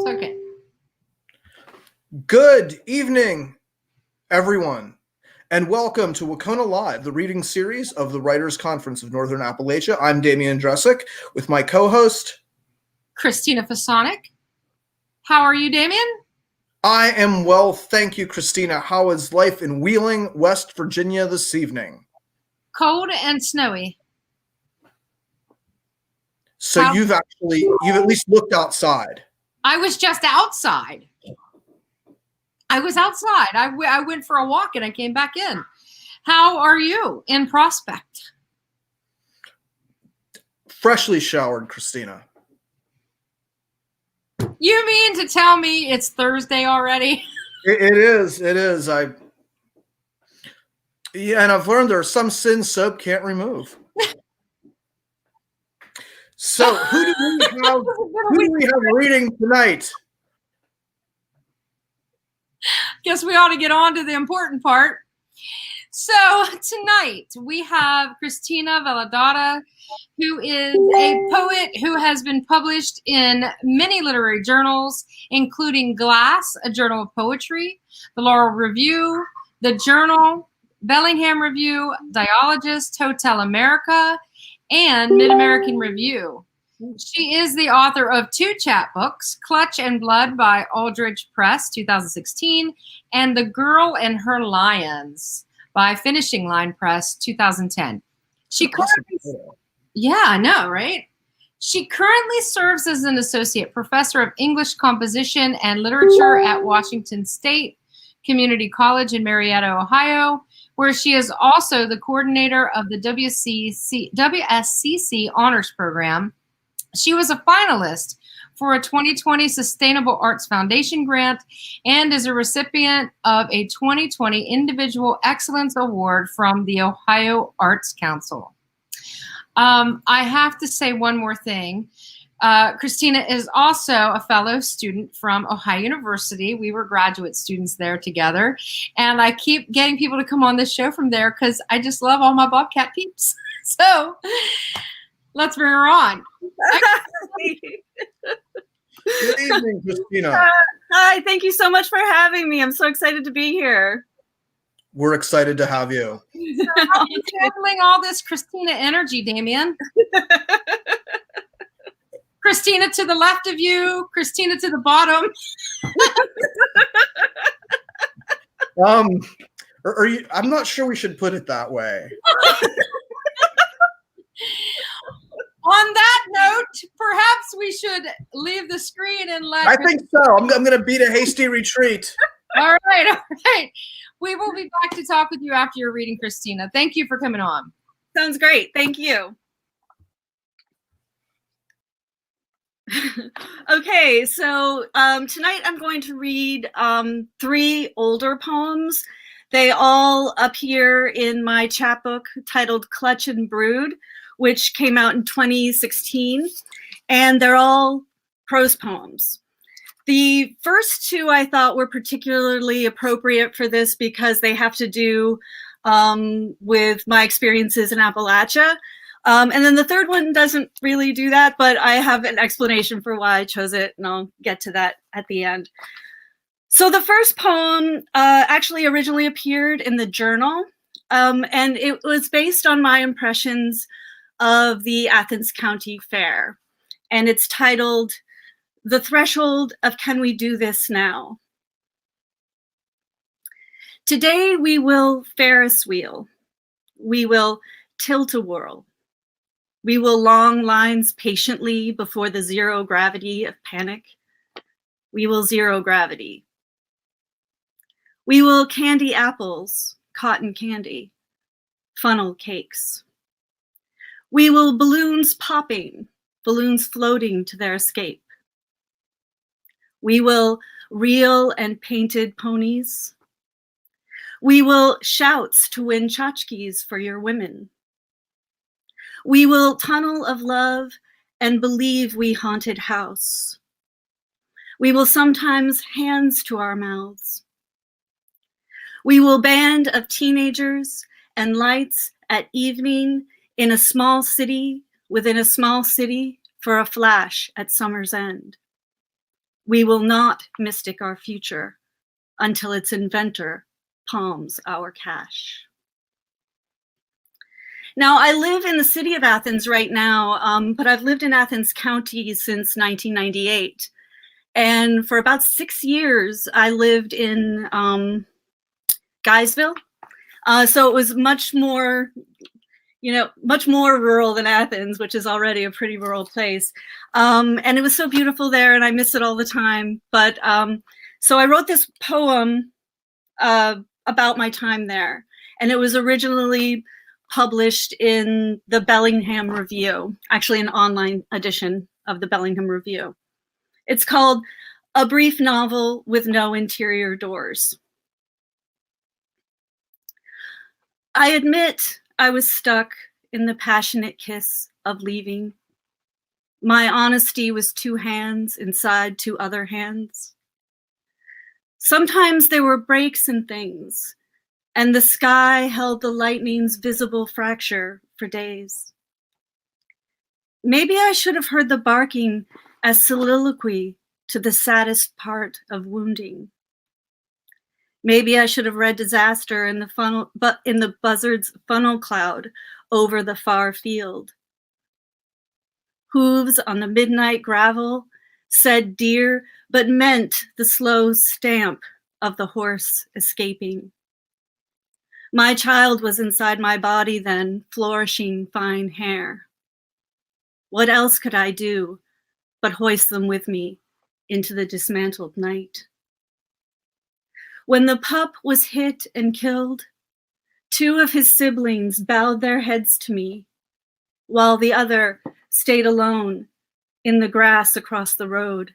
It's okay. Good evening, everyone, and welcome to WCONA Live, the reading series of the Writers' Conference of Northern Appalachia. I'm Damian Dresick with my co-host, Christina Veladota. How are you, Damian? I am well, thank you, Christina. How is life in Wheeling, West Virginia this evening? Cold and snowy. So you've at least looked outside. I was just outside. I was outside. I went for a walk and I came back in. How are you in Prospect? Freshly showered, Christina. You mean to tell me it's Thursday already? It is. And I've learned there are some sins soap can't remove. So who do we have reading tonight? Guess we ought to get on to the important part. So tonight we have Christina Veladota, who is a poet who has been published in many literary journals, including Glass, a journal of poetry, the Laurel Review, the Journal, Bellingham Review, Dialogist, Hotel Amerika, and Mid-American Review. She is the author of 2 chapbooks, Clutch and Blood by Aldrich Press, 2016, and The Girl and Her Lions by Finishing Line Press, 2010. Yeah, I know, right? She currently serves as an associate professor of English composition and literature at Washington State Community College in Marietta, Ohio, where she is also the coordinator of the WSCC Honors Program. She was a finalist for a 2020 Sustainable Arts Foundation grant and is a recipient of a 2020 Individual Excellence Award from the Ohio Arts Council. I have to say one more thing. Christina is also a fellow student from Ohio University. We were graduate students there together. And I keep getting people to come on this show from there because I just love all my Bobcat peeps. So let's bring her on. Good evening, Christina. Hi, thank you so much for having me. I'm so excited to be here. We're excited to have you. How are you handling all this Christina energy, Damian? Christina to the left of you, Christina to the bottom. I'm not sure we should put it that way. On that note, perhaps we should leave the screen and let... I think so. I'm going to beat a hasty retreat. All right. We will be back to talk with you after your reading, Christina. Thank you for coming on. Sounds great. Thank you. Okay, so tonight I'm going to read 3 older poems. They all appear in my chapbook titled Clutch and Brood, which came out in 2016, and they're all prose poems. The first 2 I thought were particularly appropriate for this because they have to do with my experiences in Appalachia. And then the third one doesn't really do that, but I have an explanation for why I chose it, and I'll get to that at the end. So the first poem actually originally appeared in the Journal, and it was based on my impressions of the Athens County Fair. And it's titled, The Threshold of Can We Do This Now? Today we will Ferris wheel. We will tilt-a-whirl. We will long lines patiently before the zero gravity of panic. We will zero gravity. We will candy apples, cotton candy, funnel cakes. We will balloons popping, balloons floating to their escape. We will real and painted ponies. We will shouts to win tchotchkes for your women. We will tunnel of love and believe we haunted house. We will sometimes hands to our mouths. We will band of teenagers and lights at evening in a small city within a small city for a flash at summer's end. We will not mystic our future until its inventor palms our cash. Now, I live in the city of Athens right now, but I've lived in Athens County since 1998. And for about 6 years, I lived in Guysville. So it was much more rural than Athens, which is already a pretty rural place. And it was so beautiful there, and I miss it all the time. But so I wrote this poem about my time there. And it was originally published in the Bellingham Review, actually an online edition of the Bellingham Review. It's called A Brief Novel with No Interior Doors. I admit I was stuck in the passionate kiss of leaving. My honesty was 2 hands inside 2 other hands. Sometimes there were breaks in things, and the sky held the lightning's visible fracture for days. Maybe I should have heard the barking as soliloquy to the saddest part of wounding. Maybe I should have read disaster in the buzzard's funnel cloud over the far field. Hooves on the midnight gravel said deer, but meant the slow stamp of the horse escaping. My child was inside my body then, flourishing fine hair. What else could I do but hoist them with me into the dismantled night? When the pup was hit and killed, 2 of his siblings bowed their heads to me, while the other stayed alone in the grass across the road,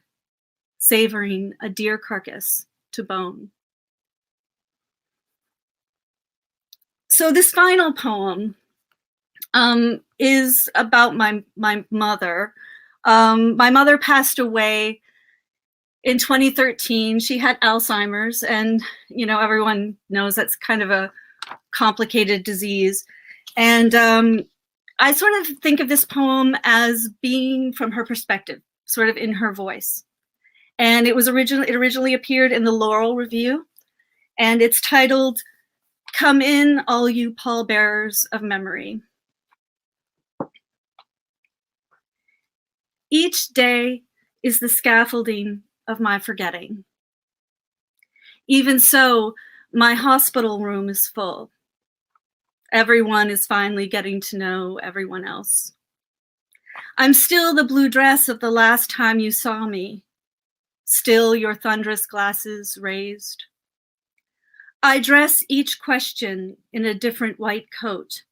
savoring a deer carcass to bone. So this final poem is about my mother. My mother passed away in 2013. She had Alzheimer's, and everyone knows that's kind of a complicated disease. And I sort of think of this poem as being from her perspective, sort of in her voice. And it originally appeared in the Laurel Review, and it's titled "Come In, All You Pallbearers of Memory." Each day is the scaffolding of my forgetting. Even so, my hospital room is full. Everyone is finally getting to know everyone else. I'm still the blue dress of the last time you saw me, still your thunderous glasses raised. I dress each question in a different white coat,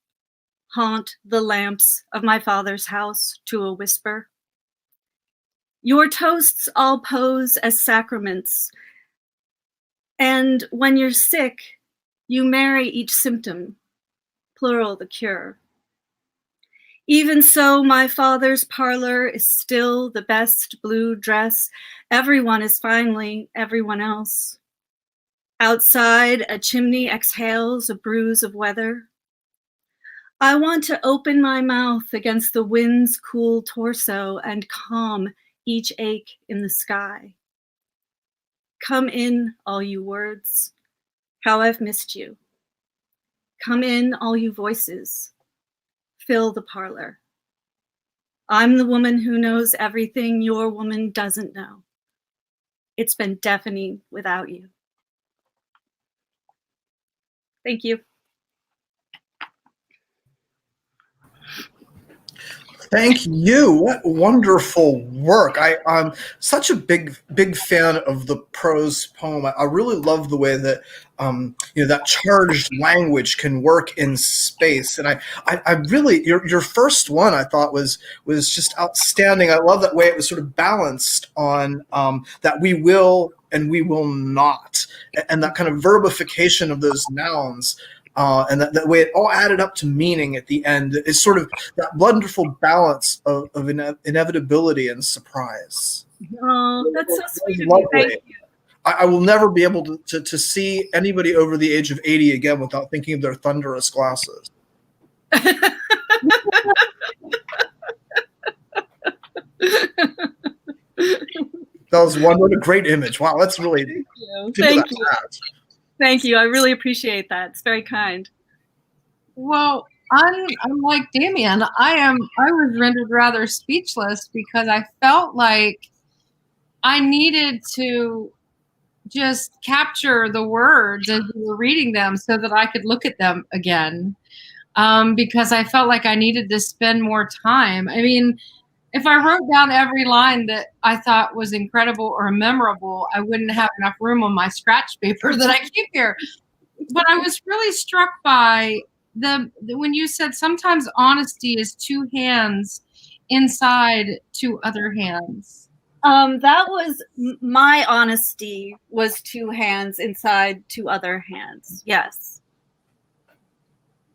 haunt the lamps of my father's house to a whisper. Your toasts all pose as sacraments, and when you're sick, you marry each symptom, plural the cure. Even so, my father's parlor is still the best blue dress. Everyone is finally everyone else. Outside, a chimney exhales a bruise of weather. I want to open my mouth against the wind's cool torso and calm each ache in the sky. Come in, all you words, how I've missed you. Come in, all you voices, fill the parlor. I'm the woman who knows everything your woman doesn't know. It's been deafening without you. Thank you. Thank you. What wonderful work. I'm such a big fan of the prose poem. I really love the way that that charged language can work in space. And I really, your first one I thought was just outstanding. I love that way it was sort of balanced on that we will and we will not, and that kind of verbification of those nouns. And that way it all added up to meaning at the end is sort of that wonderful balance of inevitability and surprise. Oh, that's so sweet of you. Thank you. I will never be able to see anybody over the age of 80 again without thinking of their thunderous glasses. That was one. What a great image. Wow, that's really Thank you. Thank You. Thank you. I really appreciate that. It's very kind. Well, unlike Damien, I was rendered rather speechless because I felt like I needed to just capture the words as you were reading them so that I could look at them again. Because I felt like I needed to spend more time. I mean, if I wrote down every line that I thought was incredible or memorable, I wouldn't have enough room on my scratch paper that I keep here. But I was really struck by when you said sometimes honesty is two hands inside two other hands. That was my honesty was two hands inside two other hands. Yes.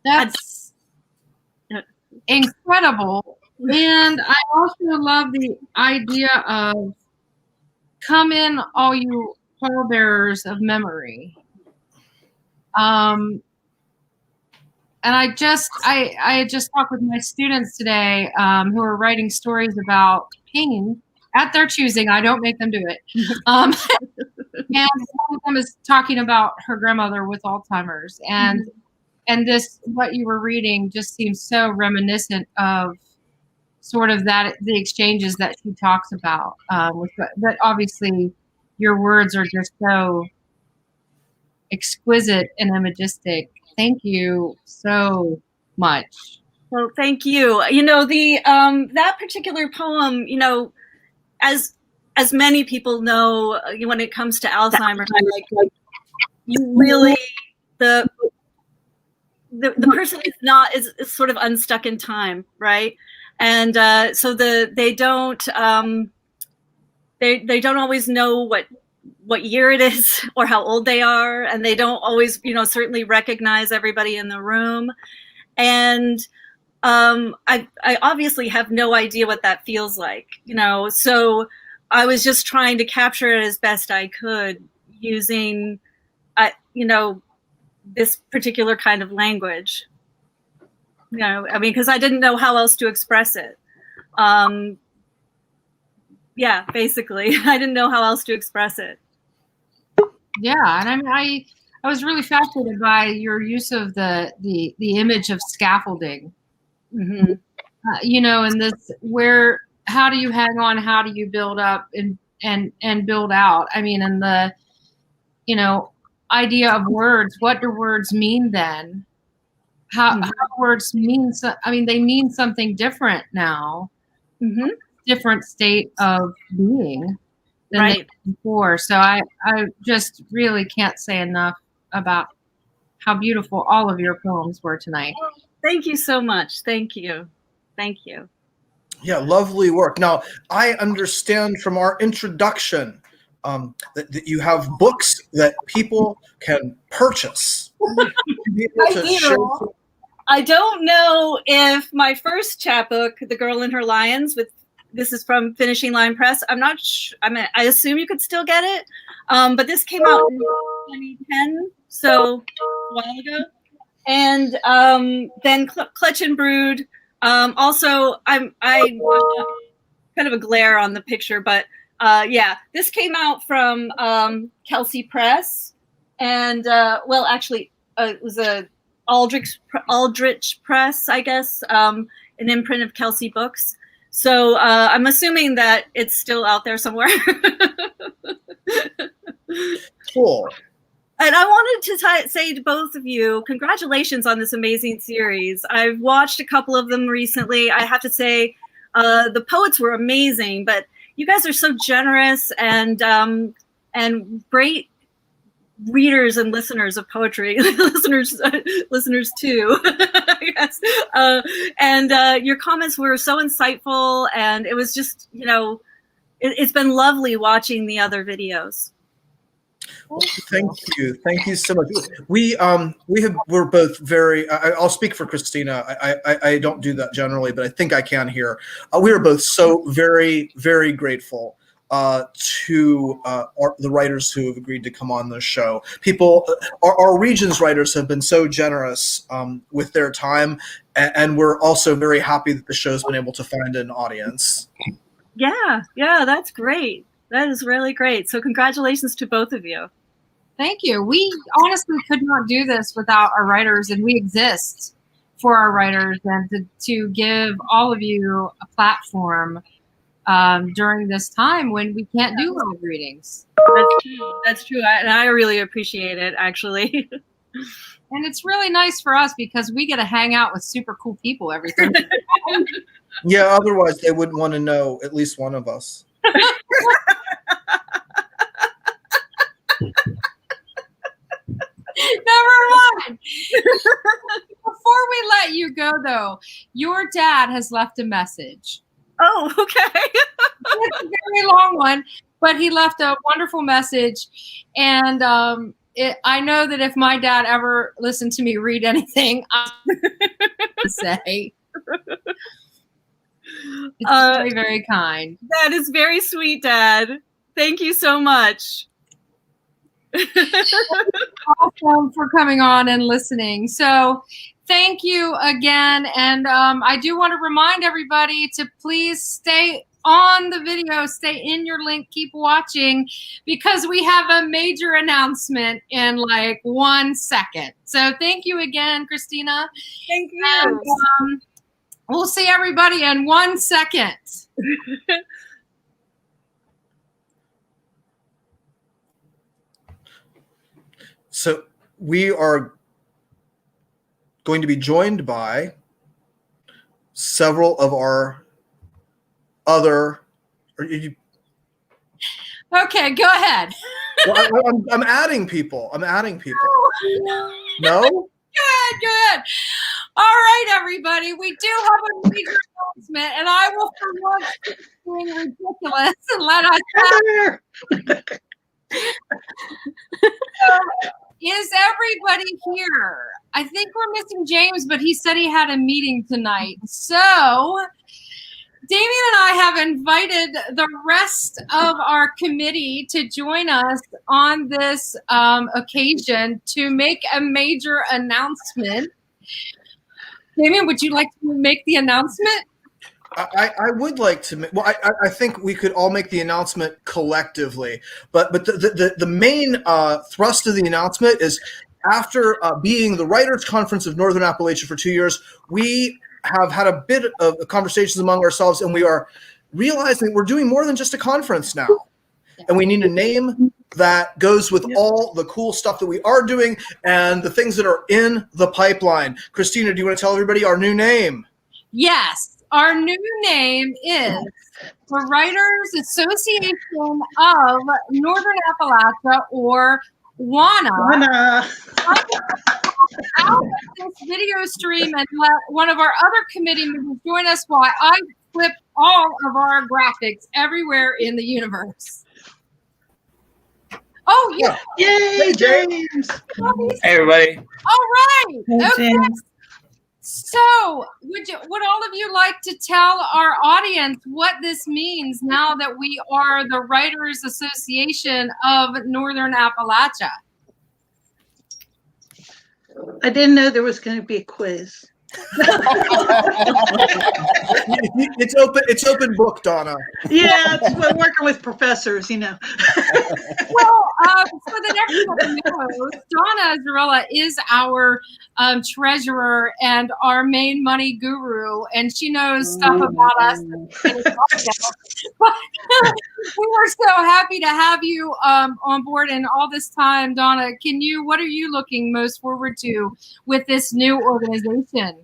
That's incredible. And I also love the idea of come in all you pallbearers of memory. And I just talked with my students today who are writing stories about pain at their choosing. I don't make them do it. And one of them is talking about her grandmother with Alzheimer's. And this, what you were reading just seems so reminiscent of sort of the exchanges that she talks about. But obviously your words are just so exquisite and imagistic. Thank you so much. Well, thank you. You know, that particular poem, you know, as many people know, when it comes to Alzheimer's, like you really the person is sort of unstuck in time, right? And so they don't always know what year it is or how old they are, and they don't always, you know, certainly recognize everybody in the room. And I obviously have no idea what that feels like, you know, so I was just trying to capture it as best I could using, you know, this particular kind of language. You know, I mean, because I didn't know how else to express it. Yeah, basically, I didn't know how else to express it. Yeah, and I mean, I was really fascinated by your use of the image of scaffolding. Mm-hmm. You know, and this how do you hang on? How do you build up and build out? I mean, and the, you know, idea of words. What do words mean then? How words mean? I mean, they mean something different now. Mm-hmm. Different state of being than they did before. So I just really can't say enough about how beautiful all of your poems were tonight. Thank you so much. Thank you. Thank you. Yeah, lovely work. Now, I understand from our introduction that you have books that people can purchase. I don't know if my first chapbook, The Girl and Her Lions, this is from Finishing Line Press. I'm not sure. I mean, I assume you could still get it. But this came out in 2010, so a while ago. And then Clutch and Brood. Also, I kind of a glare on the picture, but yeah, this came out from Kelsey Press. And well, actually, it was a Aldrich Press, I guess, an imprint of Kelsey Books. So I'm assuming that it's still out there somewhere. Cool. And I wanted to say to both of you, congratulations on this amazing series. I've watched a couple of them recently. I have to say the poets were amazing, but you guys are so generous and great readers and listeners of poetry, listeners too. Yes. And your comments were so insightful, and it was just, you know, it's been lovely watching the other videos. Thank you so much. We're both very. I'll speak for Christina. I don't do that generally, but I think I can here. We are both so very, very grateful to the writers who have agreed to come on the show. People, our region's writers have been so generous with their time, and we're also very happy that the show's been able to find an audience. Yeah, that's great. That is really great. So congratulations to both of you. Thank you. We honestly could not do this without our writers, and we exist for our writers and to give all of you a platform during this time when we can't do live readings. That's true. That's true. And I really appreciate it, actually. And it's really nice for us because we get to hang out with super cool people every Thursday. Yeah, otherwise they wouldn't want to know at least one of us. Never mind. Before we let you go, though, your dad has left a message. Oh, okay. It's a very long one, but he left a wonderful message. And I know that if my dad ever listened to me read anything, I would say it's very, very kind. That is very sweet, Dad. Thank you so much. Awesome for coming on and listening. So thank you again. And I do want to remind everybody to please stay on the video, stay in your link, keep watching, because we have a major announcement in like 1 second. So thank you again, Christina. Thank you. And, we'll see everybody in 1 second. So we are going to be joined by several of our other. Okay, go ahead. Well, I'm adding people. No? Good. All right, everybody. We do have a major announcement, and I will for once keep being ridiculous and let us have. Is everybody here? I think we're missing James, but he said he had a meeting tonight. So Damien and I have invited the rest of our committee to join us on this occasion to make a major announcement. Damien, would you like to make the announcement? I would like to. Well, I think we could all make the announcement collectively, but the main thrust of the announcement is after being the Writers' Conference of Northern Appalachia for 2 years, we have had a bit of conversations among ourselves, and we are realizing we're doing more than just a conference now, and we need a name that goes with all the cool stuff that we are doing and the things that are in the pipeline. Christina, do you want to tell everybody our new name? Yes. Our new name is the Writers Association of Northern Appalachia, or WCONA. Out of this video stream and let one of our other committee members join us while I flip all of our graphics everywhere in the universe. Oh, yeah. Yay, James. Hey, everybody. All right. Hey, Okay. James. So, would all of you like to tell our audience what this means now that we are the Writers Association of Northern Appalachia? I didn't know there was going to be a quiz. It's open book, Donna. Yeah, we're working with professors, you know. Well, for the next couple knows, Donna Zarella is our treasurer and our main money guru, and she knows stuff about us. But we are so happy to have you on board, and all this time, Donna, what are you looking most forward to with this new organization?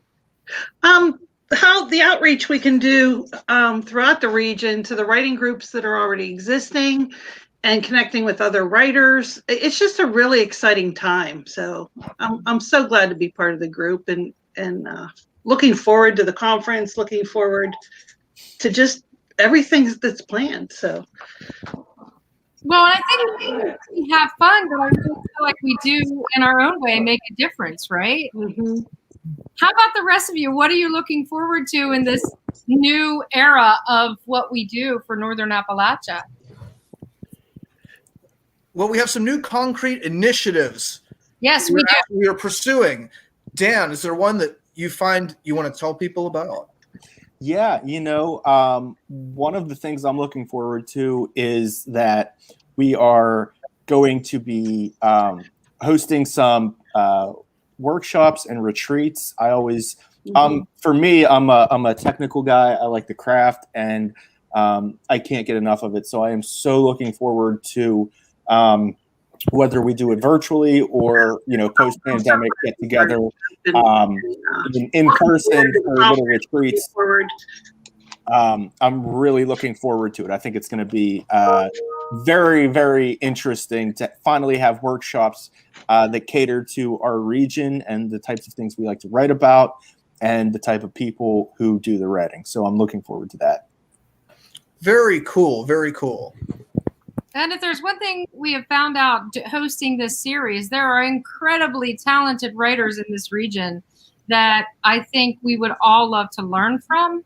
How the outreach we can do throughout the region to the writing groups that are already existing and connecting with other writers. It's just a really exciting time. So I'm so glad to be part of the group and looking forward to the conference, looking forward to just everything that's planned. So. Well, I think we have fun, but I really feel like we do in our own way make a difference, right? Mm-hmm. How about the rest of you? What are you looking forward to in this new era of what we do for Northern Appalachia? Well, we have some new concrete initiatives. Yes, we do. We are pursuing. Dan, is there one that you find you want to tell people about? Yeah, one of the things I'm looking forward to is that we are going to be hosting some workshops and retreats. I always, for me, I'm a technical guy. I like the craft, and I can't get enough of it. So I am so looking forward to whether we do it virtually or post-pandemic get together in person for little retreats. I'm really looking forward to it. I think it's going to be very, very interesting to finally have workshops that cater to our region and the types of things we like to write about and the type of people who do the writing. So I'm looking forward to that. Very cool. Very cool. And if there's one thing we have found out hosting this series, there are incredibly talented writers in this region that I think we would all love to learn from.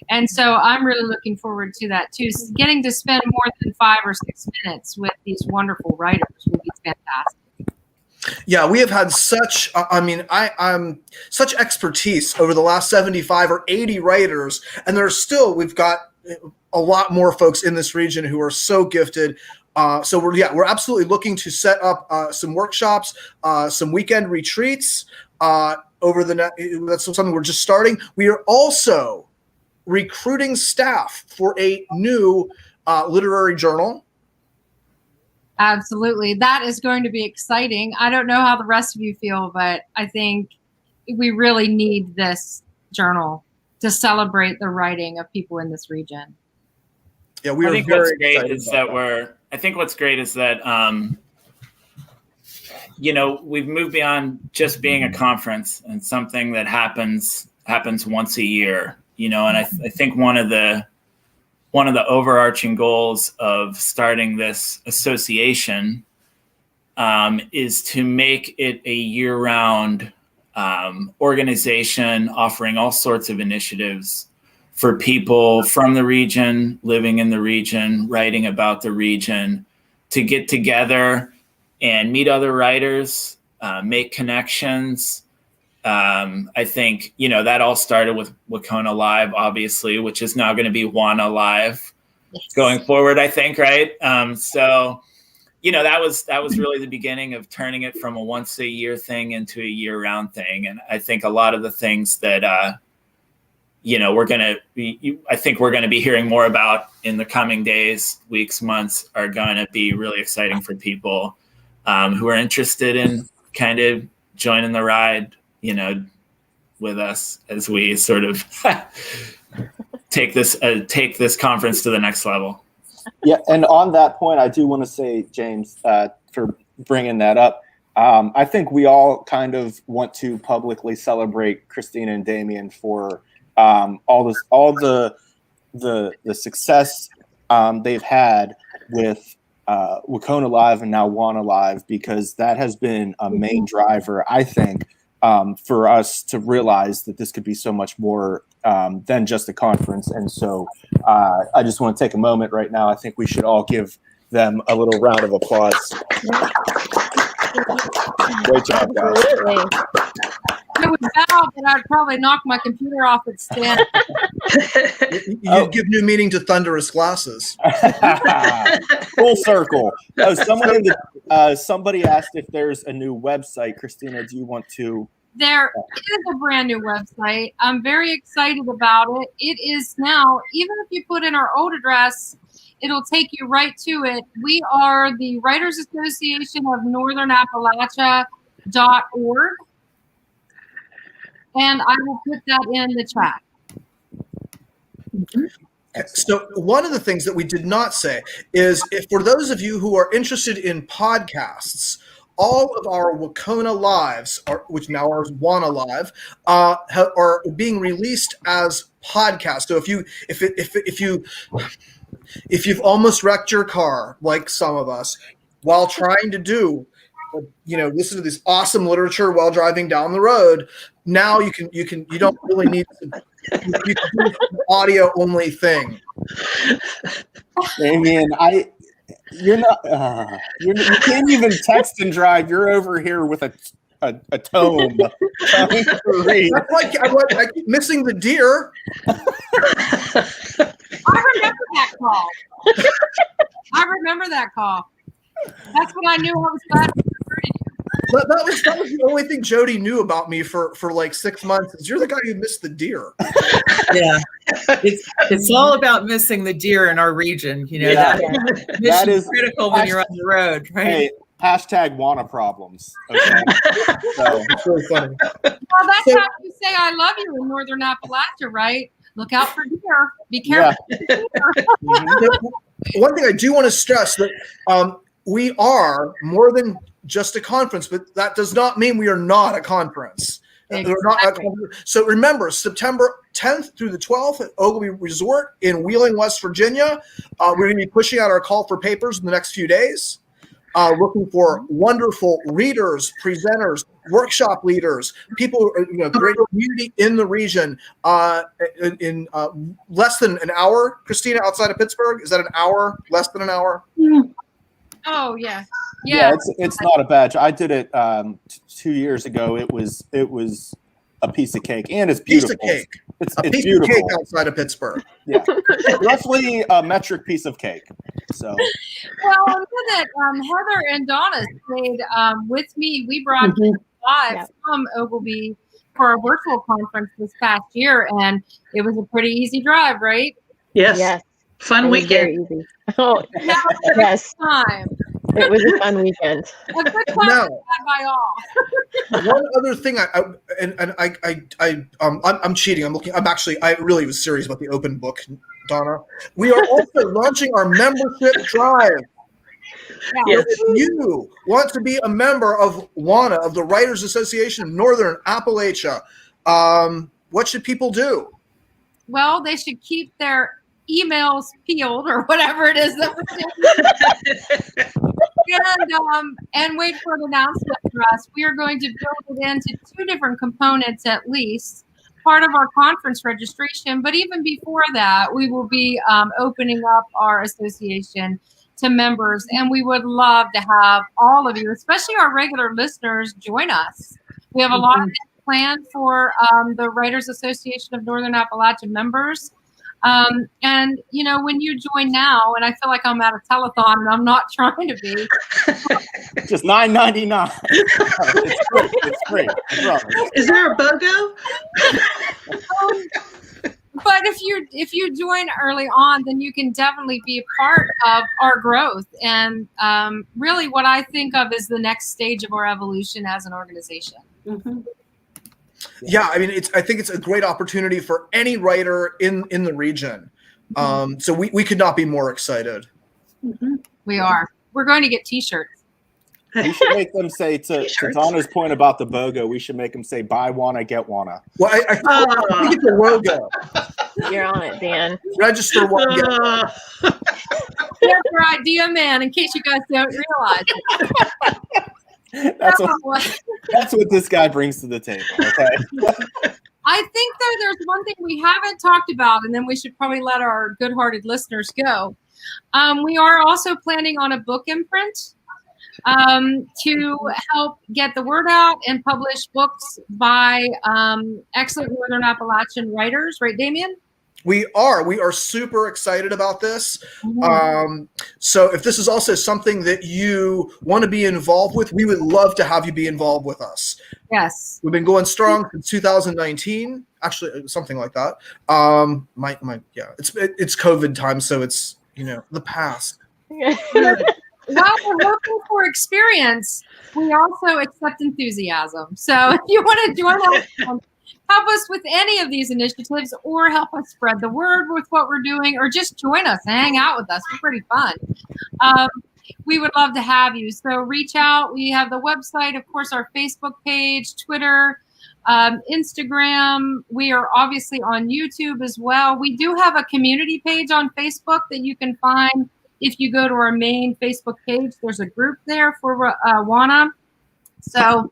And so I'm really looking forward to that too. Getting to spend more than 5 or 6 minutes with these wonderful writers would be fantastic. Yeah, we have had such, I'm such expertise over the last 75 or 80 writers, and we've got a lot more folks in this region who are so gifted. So we're absolutely looking to set up some workshops, some weekend retreats over the next. That's something we're just starting. We are also recruiting staff for a new literary journal. Absolutely. That is going to be exciting. I don't know how the rest of you feel, but I think we really need this journal to celebrate the writing of people in this region. Yeah, we I are think very what's great excited is about that I think what's great is that we've moved beyond just being a conference and something that happens once a year. And I think one of the overarching goals of starting this association is to make it a year-round organization offering all sorts of initiatives for people from the region, living in the region, writing about the region, to get together and meet other writers, make connections. I think, that all started with WCONA Live, obviously, which is now going to be WANA Live going forward, I think, right? So, that was really the beginning of turning it from a once a year thing into a year round thing. And I think a lot of the things that, we're going to be hearing more about in the coming days, weeks, months are going to be really exciting for people who are interested in kind of joining the ride, with us as we sort of take this conference to the next level. Yeah, and on that point, I do want to say, James, for bringing that up. I think we all kind of want to publicly celebrate Christina and Damien for all the success they've had with WCONA Live and now WANA Live, because that has been a main driver, I think, for us to realize that this could be so much more than just a conference. And so I just want to take a moment right now. I think we should all give them a little round of applause. Great job, guys. Absolutely. I would bow, but I'd probably knock my computer off its stand. You give new meaning to thunderous glasses. Full circle. Somebody asked if there's a new website. Christina, do you want to? There is a brand new website. I'm very excited about it. It is now, even if you put in our old address, it'll take you right to it. We are the Writers Association of Northern Appalachia.org. And I will put that in the chat. So one of the things that we did not say is, if for those of you who are interested in podcasts, all of our WCONA Lives, which now are WANA Live, are being released as podcasts. So if you've almost wrecked your car, like some of us, while trying to listen to this awesome literature while driving down the road, now you don't really need to. You can do an audio only thing. Damien, you can't even text and drive. You're over here with a a tome to read. That's like I keep missing the deer. I remember that call. I remember that call. That's when I knew I was glad we recruited you. That was the only thing Jody knew about me for like 6 months. Is you're the guy who missed the deer. Yeah, it's all about missing the deer in our region. You know, that is critical when you're on the road, right? Hey, hashtag WANA problems. Okay, so It's really funny. Well, that's how you say I love you in Northern Appalachia, right? Look out for deer. Be careful. One thing I do want to stress that we are more than just a conference, but that does not mean we are not a conference. Exactly. We're not a conference. So remember, September 10th through the 12th at Ogilvy Resort in Wheeling, West Virginia. We're going to be pushing out our call for papers in the next few days. Looking for wonderful readers, presenters, workshop leaders, people, great community in the region. In less than an hour, Christina, outside of Pittsburgh, is that an hour? Less than an hour? Oh yeah, yeah, it's not a badge. I did it 2 years ago. It was a piece of cake, and it's beautiful. Piece of cake. It's Piece beautiful. of cake outside of Pittsburgh. Yeah, roughly a metric piece of cake. So, well, I know that Heather and Donna stayed with me. We brought live from Ogilvy for our virtual conference this past year, and it was a pretty easy drive, right? Yes. Fun It was weekend. very easy. Oh, That was a yes, good time. it was a fun weekend. A good time Now, had by all. one other thing, I'm cheating. I really was serious about the open book, Donna. We are also launching our membership drive. Yeah. If you want to be a member of WANA, of the Writers Association of Northern Appalachia, what should people do? Well, they should keep their emails peeled or whatever it is that we're doing. And wait for an announcement for us. We are going to build it into 2 different components at least, part of our conference registration. But even before that, we will be opening up our association to members. And we would love to have all of you, especially our regular listeners, join us. We have a lot of things planned for the Writers Association of Northern Appalachia members. And when you join now, and I feel like I'm at a telethon, and I'm not trying to be. just $9.99. It's free. Is there a BOGO? But if you join early on, then you can definitely be a part of our growth. And really, what I think of is the next stage of our evolution as an organization. Mm-hmm. Yeah, I mean, I think it's a great opportunity for any writer in the region. So we could not be more excited. Mm-hmm. We are. We're going to get T-shirts. We should make them say, to Donna's point about the BOGO, we should make them say, buy WANA, get WANA. Well, I think it's a logo. You're on it, Dan. Register one. Get one. That's our idea, man, in case you guys don't realize it. That's what this guy brings to the table, okay? I think, though, there's one thing we haven't talked about, and then we should probably let our good-hearted listeners go. We are also planning on a book imprint to help get the word out and publish books by excellent Northern Appalachian writers. Right, Damien? We are super excited about this. So if this is also something that you want to be involved with, we would love to have you be involved with us. Yes. We've been going strong since 2019, actually something like that. It's COVID time, so it's the past. Well, we're looking for experience. We also accept enthusiasm. So if you want to join us, help us with any of these initiatives, or help us spread the word with what we're doing, or just join us and hang out with us. We're pretty fun. We would love to have you. So reach out. We have the website, of course, our Facebook page, Twitter, Instagram. We are obviously on YouTube as well. We do have a community page on Facebook that you can find. If you go to our main Facebook page, there's a group there for WANA. So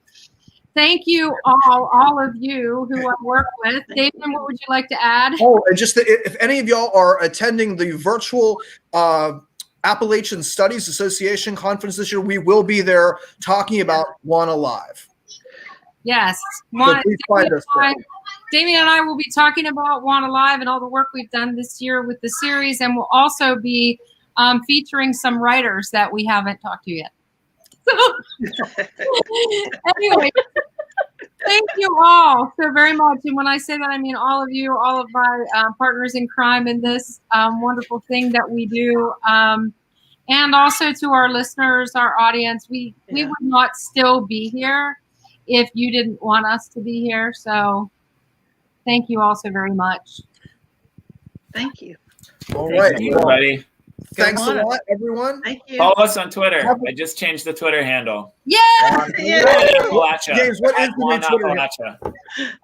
thank you all of you who I work with. David, what would you like to add? Oh, and just if any of y'all are attending the virtual Appalachian Studies Association conference this year, we will be there talking about WANA Live. Yes. So please find us there. Damien and I will be talking about WANA Live and all the work we've done this year with the series, and we'll also be featuring some writers that we haven't talked to yet. So, anyway, thank you all so very much. And when I say that, I mean all of you, all of my partners in crime in this wonderful thing that we do. And also to our listeners, our audience, we would not still be here if you didn't want us to be here. So thank you all so very much. Thank you. All right. Thank you, everybody. Thanks a lot, everyone. Thank you. Follow us on Twitter. I just changed the Twitter handle. Yeah. Appalachia. James, what is the new WAN Twitter Appalachia.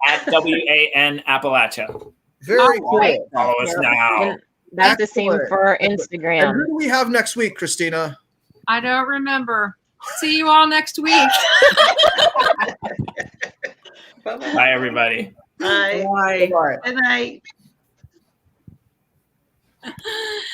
At WAN Appalachia. Very All cool. right. Follow us now. And that's the same Excellent. for And Instagram. who do we have next week, Christina? I don't remember. See you all next week. Bye, everybody. Bye. Bye. Good night.